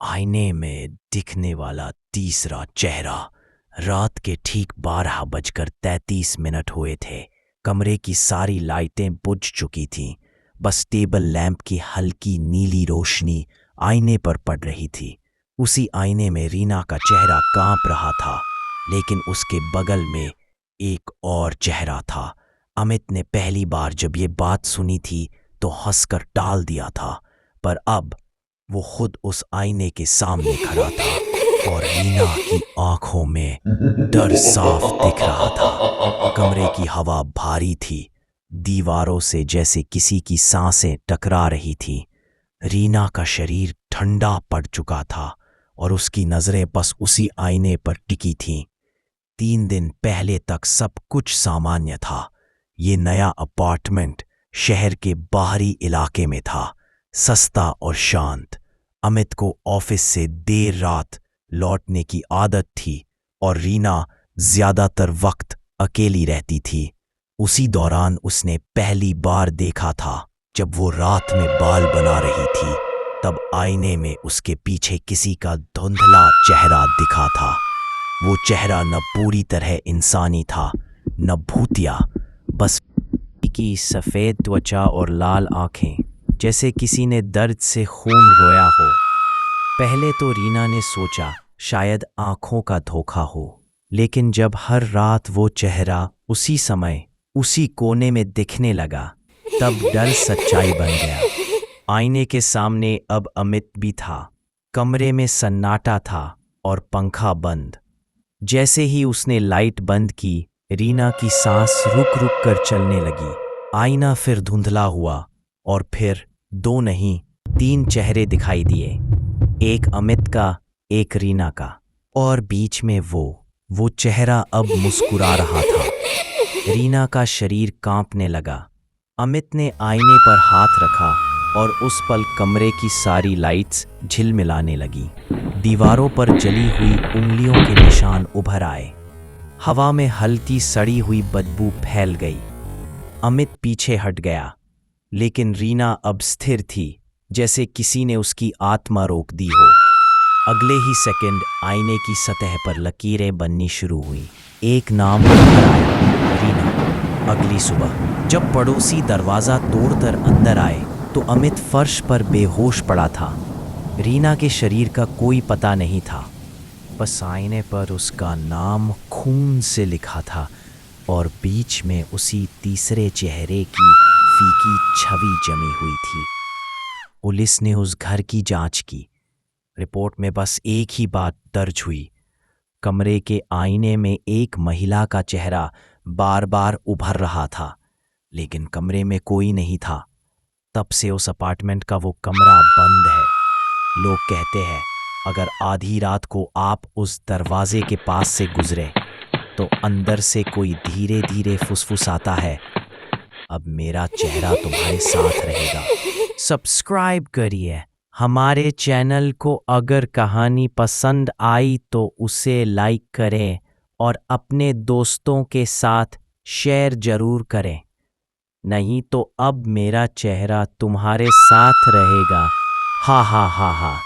आईने में दिखने वाला तीसरा चेहरा। रात के ठीक 12:33 हुए थे। कमरे की सारी लाइटें बुझ चुकी थीं। बस टेबल लैंप की हल्की नीली रोशनी आईने पर पड़ रही थी। उसी आईने में रीना का चेहरा कांप रहा था, लेकिन उसके बगल में एक और चेहरा था। अमित ने पहली बार जब ये बात सुनी थी तो हंसकर टाल दिया था, पर अब वो खुद उस आईने के सामने खड़ा था और रीना की आंखों में डर साफ दिख रहा था। कमरे की हवा भारी थी, दीवारों से जैसे किसी की सांसें टकरा रही थी। रीना का शरीर ठंडा पड़ चुका था और उसकी नजरें बस उसी आईने पर टिकी थीं। 3 दिन पहले तक सब कुछ सामान्य था। ये नया अपार्टमेंट शहर के बाहरी इलाके में था, सस्ता और शांत। अमित को ऑफिस से देर रात लौटने की आदत थी और रीना ज्यादातर वक्त अकेली रहती थी। उसी दौरान उसने पहली बार देखा था जब वो रात में बाल बना रही थी, तब आईने में उसके पीछे किसी का धुंधला चेहरा दिखा था। वो चेहरा न पूरी तरह इंसानी था, न भूतिया, बस की सफ़ेद त्वचा और लाल आंखें, जैसे किसी ने दर्द से खून रोया हो। पहले तो रीना ने सोचा शायद आंखों का धोखा हो, लेकिन जब हर रात वो चेहरा उसी समय उसी कोने में दिखने लगा, तब डर सच्चाई बन गया। आईने के सामने अब अमित भी था। कमरे में सन्नाटा था और पंखा बंद। जैसे ही उसने लाइट बंद की, रीना की सांस रुक रुक कर चलने लगी। आईना फिर धुंधला हुआ और फिर 2 नहीं 3 चेहरे दिखाई दिए, एक अमित का, एक रीना का, और बीच में वो चेहरा अब मुस्कुरा रहा था। रीना का शरीर कांपने लगा। अमित ने आईने पर हाथ रखा और उस पल कमरे की सारी लाइट्स झिलमिलाने लगी। दीवारों पर जली हुई उंगलियों के निशान उभर आए। हवा में हल्की सड़ी हुई बदबू फैल गई। अमित पीछे हट गया, लेकिन रीना अब स्थिर थी, जैसे किसी ने उसकी आत्मा रोक दी हो। अगले ही सेकंड आईने की सतह पर लकीरें बननी शुरू हुई। एक नाम उभर आया, रीना। अगली सुबह जब पड़ोसी दरवाजा तोड़कर अंदर आए तो अमित फर्श पर बेहोश पड़ा था। रीना के शरीर का कोई पता नहीं था, बस आईने पर उसका नाम खून से लिखा था और बीच में उसी तीसरे चेहरे की फीकी छवि जमी हुई थी। पुलिस ने उस घर की जांच की। रिपोर्ट में बस एक ही बात दर्ज हुई, कमरे के आईने में एक महिला का चेहरा बार बार उभर रहा था, लेकिन कमरे में कोई नहीं था। तब से उस अपार्टमेंट का वो कमरा बंद है। लोग कहते हैं अगर आधी रात को आप उस दरवाजे के पास से गुजरे तो अंदर से कोई धीरे धीरे फुसफुसाता है, अब मेरा चेहरा तुम्हारे साथ रहेगा। सब्सक्राइब करिए हमारे चैनल को। अगर कहानी पसंद आई तो उसे लाइक करें और अपने दोस्तों के साथ शेयर जरूर करें, नहीं तो अब मेरा चेहरा तुम्हारे साथ रहेगा। हा हा हा हा।